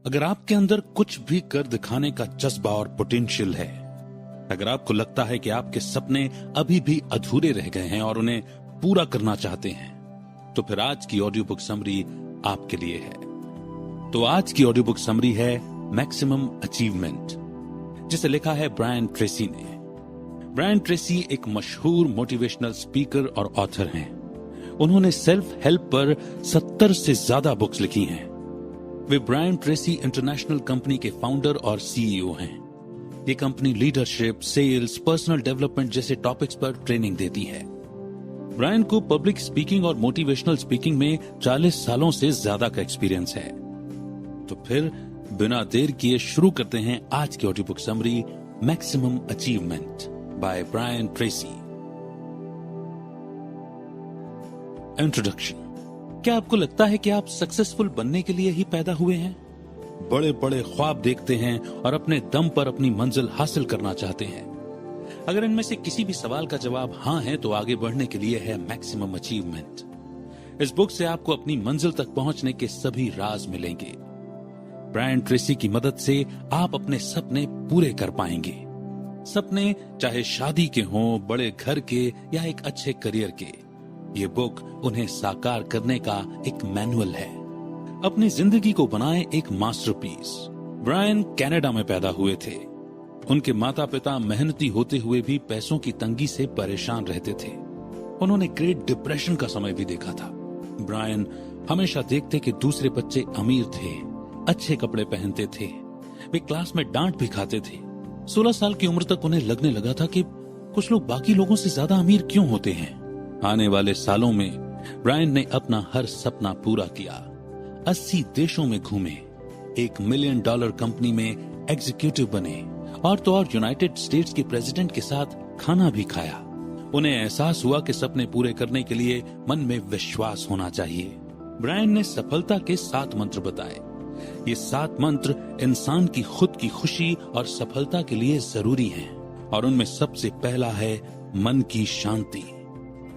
अगर आपके अंदर कुछ भी कर दिखाने का जज्बा और पोटेंशियल है, अगर आपको लगता है कि आपके सपने अभी भी अधूरे रह गए हैं और उन्हें पूरा करना चाहते हैं, तो फिर आज की ऑडियो बुक समरी आपके लिए है। तो आज की ऑडियो बुक समरी है मैक्सिमम अचीवमेंट, जिसे लिखा है ब्रायन ट्रेसी ने। ब्रायन ट्रेसी एक मशहूर मोटिवेशनल स्पीकर और ऑथर हैं। उन्होंने सेल्फ हेल्प पर 70 से ज्यादा बुक्स लिखी हैं। वे ब्रायन ट्रेसी इंटरनेशनल कंपनी के फाउंडर और सीईओ हैं। ये company leadership, sales, personal development जैसे टॉपिक्स पर ट्रेनिंग देती है। ब्रायन को पब्लिक स्पीकिंग और मोटिवेशनल स्पीकिंग में 40 सालों से ज्यादा का एक्सपीरियंस है। तो फिर बिना देर किए शुरू करते हैं आज की audio book summary maximum achievement by Brian Tracy. Introduction. क्या आपको लगता है कि आप सक्सेसफुल बनने के लिए ही पैदा हुए हैं? बड़े बड़े ख्वाब देखते हैं और अपने दम पर अपनी मंजिल हासिल करना चाहते हैं। अगर इनमें से किसी भी सवाल का जवाब हाँ है, तो आगे बढ़ने के लिए है मैक्सिमम अचीवमेंट। इस बुक से आपको अपनी मंजिल तक पहुंचने के सभी राज मिलेंगे। ब्रायन ट्रेसी की मदद से आप अपने सपने पूरे कर पाएंगे। सपने चाहे शादी के हों, बड़े घर के या एक अच्छे करियर के। ये बुक उन्हें साकार करने का एक मैनुअल है। अपनी जिंदगी को बनाएं एक मास्टरपीस। ब्रायन कनाडा में पैदा हुए थे। उनके माता पिता मेहनती होते हुए भी पैसों की तंगी से परेशान रहते थे। उन्होंने ग्रेट डिप्रेशन का समय भी देखा था। ब्रायन हमेशा देखते कि दूसरे बच्चे अमीर थे, अच्छे कपड़े पहनते थे, वे क्लास में डांट भी खाते थे। 16 साल की उम्र तक उन्हें लगने लगा था कि कुछ लोग बाकी लोगों से ज्यादा अमीर क्यों होते हैं। आने वाले सालों में ब्रायन ने अपना हर सपना पूरा किया। 80 देशों में घूमे, $1 मिलियन कंपनी में एग्जीक्यूटिव बने और तो और यूनाइटेड स्टेट्स के प्रेसिडेंट के साथ खाना भी खाया। उन्हें एहसास हुआ कि सपने पूरे करने के लिए मन में विश्वास होना चाहिए। ब्रायन ने सफलता के 7 मंत्र बताए। ये 7 मंत्र इंसान की खुद की खुशी और सफलता के लिए जरूरी हैं, और उनमें सबसे पहला है मन की शांति।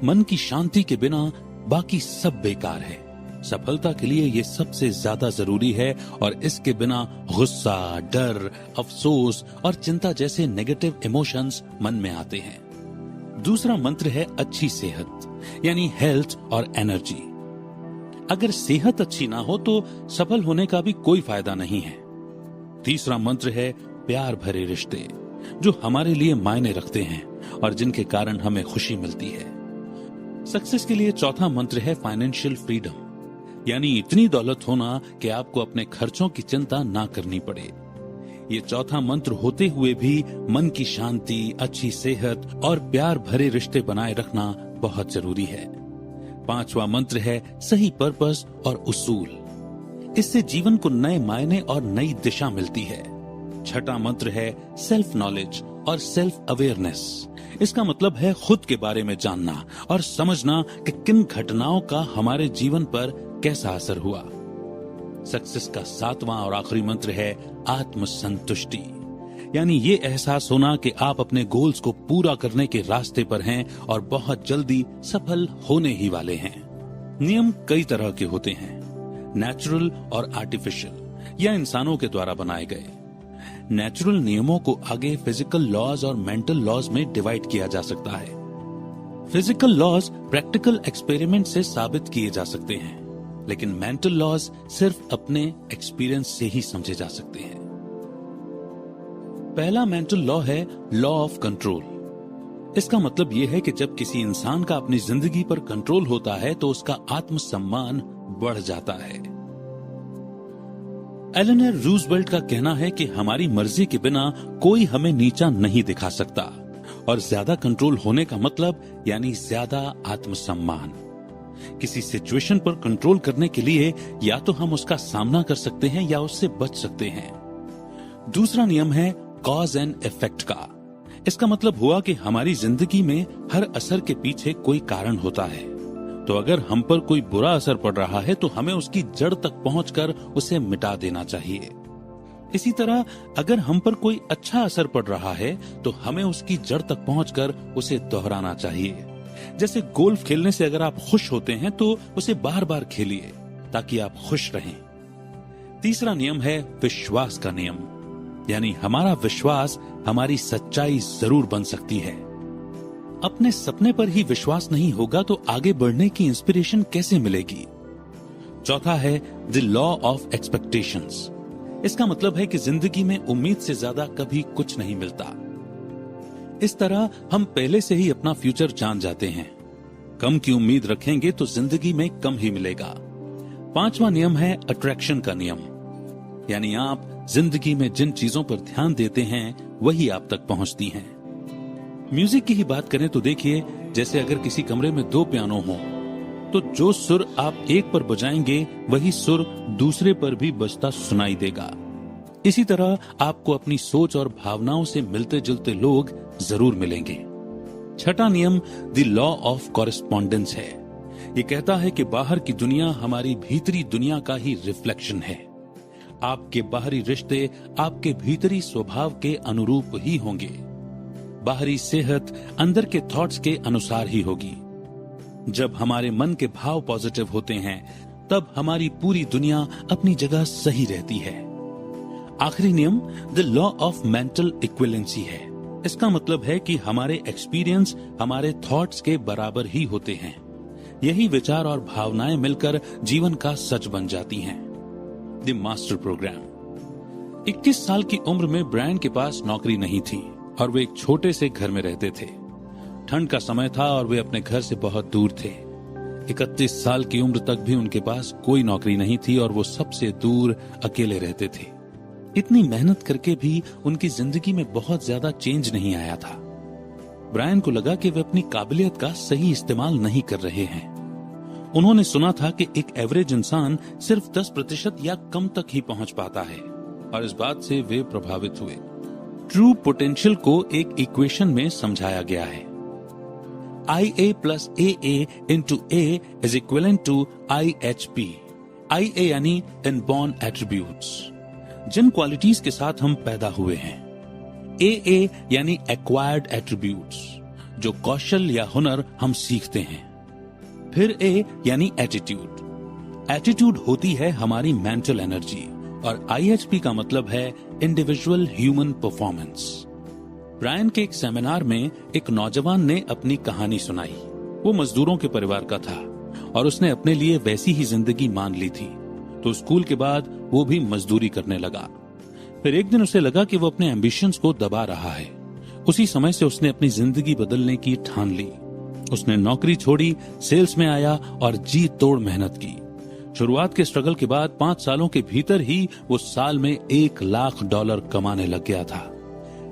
मन की शांति के बिना बाकी सब बेकार है। सफलता के लिए ये सबसे ज्यादा जरूरी है, और इसके बिना गुस्सा, डर, अफसोस और चिंता जैसे नेगेटिव इमोशंस मन में आते हैं। दूसरा मंत्र है अच्छी सेहत, यानी हेल्थ और एनर्जी। अगर सेहत अच्छी ना हो तो सफल होने का भी कोई फायदा नहीं है। तीसरा मंत्र है प्यार भरे रिश्ते, जो हमारे लिए मायने रखते हैं और जिनके कारण हमें खुशी मिलती है। सक्सेस के लिए चौथा मंत्र है फाइनेंशियल फ्रीडम, यानी इतनी दौलत होना कि आपको अपने खर्चों की चिंता ना करनी पड़े। ये चौथा मंत्र होते हुए भी मन की शांति, अच्छी सेहत और प्यार भरे रिश्ते बनाए रखना बहुत जरूरी है। पांचवा मंत्र है सही पर्पस और उसूल। इससे जीवन को नए मायने और नई दिशा मिलती है। छठा मंत्र है सेल्फ नॉलेज और सेल्फ अवेयरनेस। इसका मतलब है खुद के बारे में जानना और समझना कि किन घटनाओं का हमारे जीवन पर कैसा असर हुआ। सक्सेस का 7वां और आखिरी मंत्र है आत्मसंतुष्टि, यानी ये एहसास होना कि आप अपने गोल्स को पूरा करने के रास्ते पर हैं और बहुत जल्दी सफल होने ही वाले हैं। नियम कई तरह के होते हैं, नेचुरल और आर्टिफिशियल या इंसानों के द्वारा बनाए गए। नेचुरल नियमों को आगे फिजिकल लॉज और मेंटल लॉज में डिवाइड किया जा सकता है। फिजिकल लॉज प्रैक्टिकल एक्सपेरिमेंट से साबित किए जा सकते हैं, लेकिन मेंटल लॉज सिर्फ अपने एक्सपीरियंस से ही समझे जा सकते हैं। पहला मेंटल लॉ है लॉ ऑफ कंट्रोल। इसका मतलब यह है कि जब किसी इंसान का अपनी जिंदगी पर कंट्रोल होता है तो उसका आत्मसम्मान बढ़ जाता है। एलेनर रूजवेल्ट का कहना है कि हमारी मर्जी के बिना कोई हमें नीचा नहीं दिखा सकता, और ज्यादा कंट्रोल होने का मतलब यानी ज्यादा आत्मसम्मान। किसी सिचुएशन पर कंट्रोल करने के लिए या तो हम उसका सामना कर सकते हैं या उससे बच सकते हैं। दूसरा नियम है कॉज एंड इफेक्ट का। इसका मतलब हुआ कि हमारी जिंदगी में हर असर के पीछे कोई कारण होता है। तो अगर हम पर कोई बुरा असर पड़ रहा है तो हमें उसकी जड़ तक पहुंचकर उसे मिटा देना चाहिए। इसी तरह अगर हम पर कोई अच्छा असर पड़ रहा है तो हमें उसकी जड़ तक पहुंचकर उसे दोहराना चाहिए। जैसे गोल्फ खेलने से अगर आप खुश होते हैं तो उसे बार बार खेलिए ताकि आप खुश रहें। तीसरा नियम है विश्वास का नियम, यानी हमारा विश्वास हमारी सच्चाई जरूर बन सकती है। अपने सपने पर ही विश्वास नहीं होगा तो आगे बढ़ने की इंस्पिरेशन कैसे मिलेगी। चौथा है द लॉ ऑफ एक्सपेक्टेशंस। इसका मतलब है कि जिंदगी में उम्मीद से ज्यादा कभी कुछ नहीं मिलता। इस तरह हम पहले से ही अपना फ्यूचर जान जाते हैं। कम की उम्मीद रखेंगे तो जिंदगी में कम ही मिलेगा। पांचवा नियम है अट्रैक्शन का नियम, यानी आप जिंदगी में जिन चीजों पर ध्यान देते हैं वही आप तक पहुंचती हैं। म्यूजिक की ही बात करें तो देखिए, जैसे अगर किसी कमरे में 2 पियानो हों तो जो सुर आप एक पर बजाएंगे वही सुर दूसरे पर भी बजता सुनाई देगा। इसी तरह आपको अपनी सोच और भावनाओं से मिलते जुलते लोग जरूर मिलेंगे। छठा नियम द लॉ ऑफ कॉरेस्पॉन्डेंस है। ये कहता है कि बाहर की दुनिया हमारी भीतरी दुनिया का ही रिफ्लेक्शन है। आपके बाहरी रिश्ते आपके भीतरी स्वभाव के अनुरूप ही होंगे। बाहरी सेहत अंदर के थॉट्स के अनुसार ही होगी। जब हमारे मन के भाव पॉजिटिव होते हैं तब हमारी पूरी दुनिया अपनी जगह सही रहती है। आखिरी नियम the law of mental equivalency है। इसका मतलब है कि हमारे एक्सपीरियंस हमारे थॉट्स के बराबर ही होते हैं। यही विचार और भावनाएं मिलकर जीवन का सच बन जाती हैं। The master programme. 21 साल की उम्र में ब्रायन के पास नौकरी नहीं थी और वे एक छोटे से घर में रहते थे। ठंड का समय था और वे अपने घर से बहुत दूर थे। 31 साल की उम्र तक भी उनके पास कोई नौकरी नहीं थी और वो सबसे दूर अकेले रहते थे। इतनी मेहनत करके भी उनकी जिंदगी में बहुत ज्यादा चेंज नहीं आया था। ब्रायन को लगा कि वे अपनी काबिलियत का सही इस्तेमाल नहीं कर रहे हैं। उन्होंने सुना था कि एक एवरेज इंसान सिर्फ 10% या कम तक ही पहुंच पाता है और इस बात से वे प्रभावित हुए। ट्रू पोटेंशियल को एक इक्वेशन में समझाया गया है। IA plus AA into A is equivalent to IHP। IA यानी इनबॉर्न एट्रीब्यूट्स, जिन क्वालिटीज के साथ हम पैदा हुए हैं। AA यानी एक्वायर्ड एट्रीब्यूट्स, जो कौशल या हुनर हम सीखते हैं। फिर A यानी एटीट्यूड। एटीट्यूड होती है हमारी मेंटल एनर्जी और IHP का मतलब है इंडिविजुअल ह्यूमन परफॉर्मेंस। ब्रायन के एक सेमिनार में एक नौजवान ने अपनी कहानी सुनाई। वो मजदूरों के परिवार का था और उसने अपने लिए वैसी ही जिंदगी मान ली थी, तो स्कूल के बाद वो भी मजदूरी करने लगा। फिर एक दिन उसे लगा कि वो अपने एम्बिशंस को दबा रहा है। उसी समय से उसने अपनी जिंदगी बदलने की ठान ली। उसने नौकरी छोड़ी, सेल्स में आया और जी तोड़ मेहनत की। शुरुआत के स्ट्रगल के बाद 5 सालों के भीतर ही वो साल में $1 लाख कमाने लग गया था।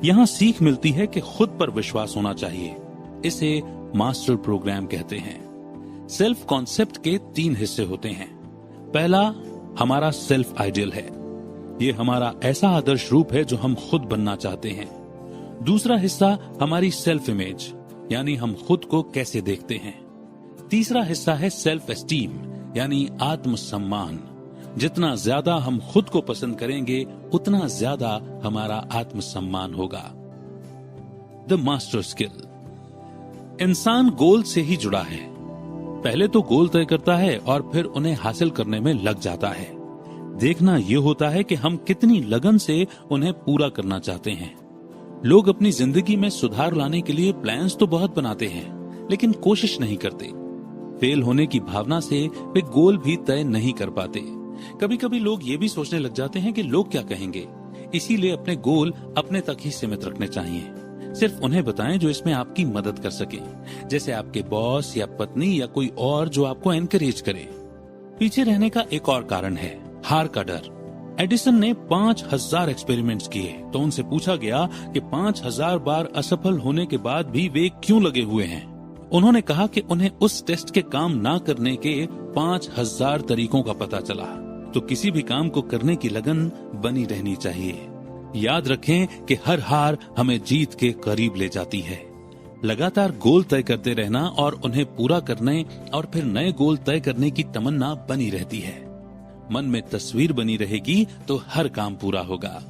यहाँ सीख मिलती है कि खुद पर विश्वास होना चाहिए। इसे मास्टर प्रोग्राम कहते हैं। सेल्फ कॉन्सेप्ट के 3 हिस्से होते हैं। पहला हमारा सेल्फ आइडियल है। ये हमारा ऐसा आदर्श रूप है जो हम खुद बनना चाहते हैं। दूसरा हिस्सा हमारी सेल्फ इमेज, यानी हम खुद को कैसे देखते हैं। तीसरा हिस्सा है सेल्फ एस्टीम, यानी आत्मसम्मान। जितना ज्यादा हम खुद को पसंद करेंगे उतना ज्यादा हमारा आत्मसम्मान होगा। The master skill. इंसान गोल से ही जुड़ा है। पहले तो गोल तय करता है और फिर उन्हें हासिल करने में लग जाता है। देखना यह होता है कि हम कितनी लगन से उन्हें पूरा करना चाहते हैं। लोग अपनी जिंदगी में सुधार लाने के लिए प्लान्स तो बहुत बनाते हैं, लेकिन कोशिश नहीं करते। फेल होने की भावना से वे गोल भी तय नहीं कर पाते। कभी कभी लोग ये भी सोचने लग जाते हैं कि लोग क्या कहेंगे, इसीलिए अपने गोल अपने तक ही सीमित रखने चाहिए। सिर्फ उन्हें बताएं जो इसमें आपकी मदद कर सके, जैसे आपके बॉस या पत्नी या कोई और जो आपको एनकरेज करे। पीछे रहने का एक और कारण है हार का डर। एडिसन ने 5000 एक्सपेरिमेंट्स किए तो उनसे पूछा गया कि 5000 बार असफल होने के बाद भी वे क्यों लगे हुए हैं। उन्होंने कहा कि उन्हें उस टेस्ट के काम ना करने के 5000 तरीकों का पता चला। तो किसी भी काम को करने की लगन बनी रहनी चाहिए। याद रखें कि हर हार हमें जीत के करीब ले जाती है। लगातार गोल तय करते रहना और उन्हें पूरा करने और फिर नए गोल तय करने की तमन्ना बनी रहती है। मन में तस्वीर बनी रहेगी तो हर काम पूरा होगा।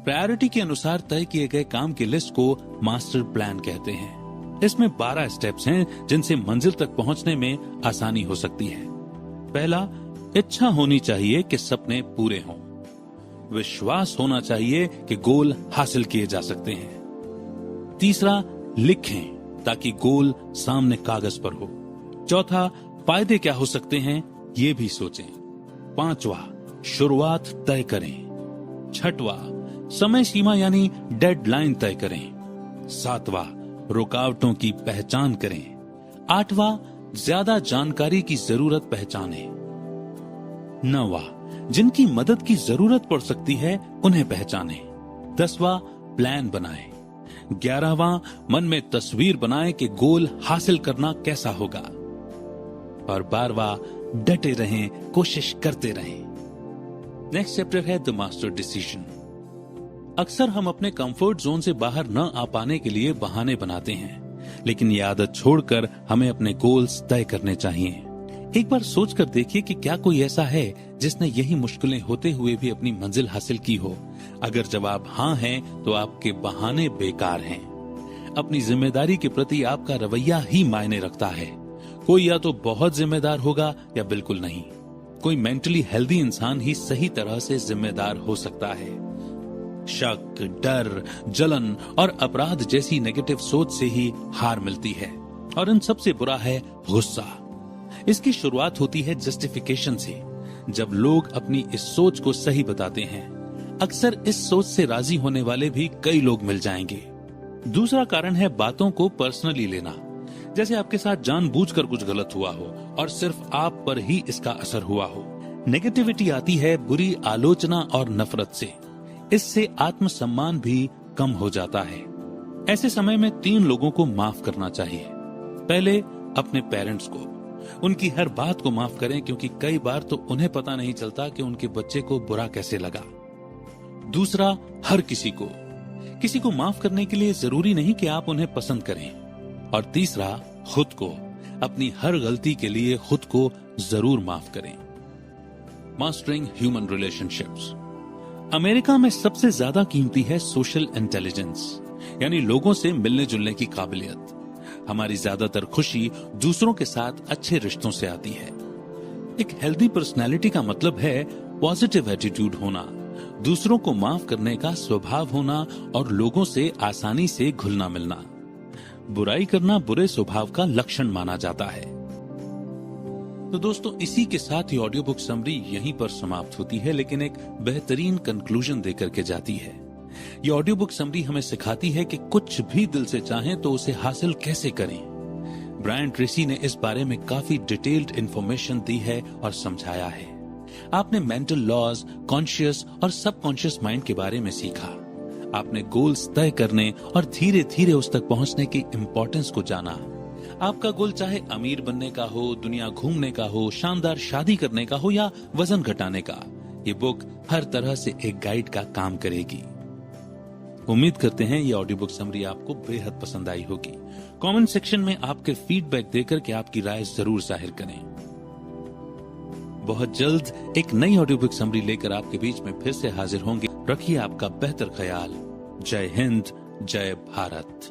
प्रायोरिटी के अनुसार तय किए गए काम की लिस्ट को मास्टर प्लान कहते हैं। इसमें 12 स्टेप्स हैं जिनसे मंजिल तक पहुंचने में आसानी हो सकती है। पहला, इच्छा होनी चाहिए कि सपने पूरे हों। विश्वास होना चाहिए कि गोल हासिल किए जा सकते हैं। तीसरा, लिखें ताकि गोल सामने कागज पर हो। चौथा, फायदे क्या हो सकते हैं ये भी सोचें। पांचवा, शुरुआत तय करें। छठवा, समय सीमा यानी डेडलाइन तय करें। सातवां, रुकावटों की पहचान करें। आठवां, ज्यादा जानकारी की जरूरत पहचानें। नौवां, जिनकी मदद की जरूरत पड़ सकती है उन्हें पहचानें। 10वां, प्लान बनाएं। 11वां, मन में तस्वीर बनाएं कि गोल हासिल करना कैसा होगा। और 12वां, डटे रहें, कोशिश करते रहें। नेक्स्ट चैप्टर है द मास्टर डिसीजन। अक्सर हम अपने कंफर्ट जोन से बाहर न आ पाने के लिए बहाने बनाते हैं, लेकिन ये आदत छोड़कर हमें अपने गोल्स तय करने चाहिए। एक बार सोच कर देखिए कि क्या कोई ऐसा है जिसने यही मुश्किलें होते हुए भी अपनी मंजिल हासिल की हो। अगर जवाब हाँ है तो आपके बहाने बेकार हैं। अपनी जिम्मेदारी के प्रति आपका रवैया ही मायने रखता है। कोई या तो बहुत जिम्मेदार होगा या बिल्कुल नहीं। कोई मेंटली हेल्दी इंसान ही सही तरह से जिम्मेदार हो सकता है। शक, डर, जलन और अपराध जैसी नेगेटिव सोच से ही हार मिलती है। और इन सबसे बुरा है गुस्सा। इसकी शुरुआत होती है जस्टिफिकेशन से, जब लोग अपनी इस सोच को सही बताते हैं। अक्सर इस सोच से राजी होने वाले भी कई लोग मिल जाएंगे। दूसरा कारण है बातों को पर्सनली लेना, जैसे आपके साथ जानबूझकर कुछ गलत हुआ हो और सिर्फ आप पर ही इसका असर हुआ हो। नेगेटिविटी आती है बुरी आलोचना और नफरत से। इससे आत्मसम्मान भी कम हो जाता है। ऐसे समय में 3 लोगों को माफ करना चाहिए। पहले, अपने पेरेंट्स को। उनकी हर बात को माफ करें, क्योंकि कई बार तो उन्हें पता नहीं चलता कि उनके बच्चे को बुरा कैसे लगा। दूसरा, हर किसी को माफ करने के लिए जरूरी नहीं कि आप उन्हें पसंद करें। और तीसरा, खुद को। अपनी हर गलती के लिए खुद को जरूर माफ करें। Mastering human relationships. अमेरिका में सबसे ज्यादा कीमती है सोशल इंटेलिजेंस, यानी लोगों से मिलने जुलने की काबिलियत। हमारी ज्यादातर खुशी दूसरों के साथ अच्छे रिश्तों से आती है। एक हेल्दी पर्सनैलिटी का मतलब है पॉजिटिव एटीट्यूड होना, दूसरों को माफ करने का स्वभाव होना और लोगों से आसानी से घुलना मिलना। बुराई करना बुरे स्वभाव का लक्षण माना जाता है। तो दोस्तों, इसी के साथ ही ऑडियो बुक समरी यहीं पर समाप्त होती है, लेकिन एक बेहतरीन कंक्लूजन देकर के जाती है। ये ऑडियो बुक समरी हमें सिखाती है कि कुछ भी दिल से चाहें तो उसे हासिल कैसे करें। ब्रायन ट्रेसी ने इस बारे में काफी डिटेल्ड इंफॉर्मेशन दी है और समझाया है। आपने मेंटल लॉज, कॉन्शियस और सबकॉन्शियस माइंड के बारे में सीखा। आपने गोल्स तय करने और धीरे धीरे उस तक पहुंचने की इम्पोर्टेंस को जाना। आपका गोल चाहे अमीर बनने का हो, दुनिया घूमने का हो, शानदार शादी करने का हो या वजन घटाने का, ये बुक हर तरह से एक गाइड का काम करेगी। उम्मीद करते हैं ये ऑडियो बुक समरी आपको बेहद पसंद आई होगी। कमेंट सेक्शन में आपके फीडबैक देकर के आपकी राय जरूर जाहिर करें। बहुत जल्द एक नई ऑडियो बुक समरी लेकर आपके बीच में फिर से हाजिर होंगे। रखिए आपका बेहतर ख्याल। जय हिंद, जय भारत।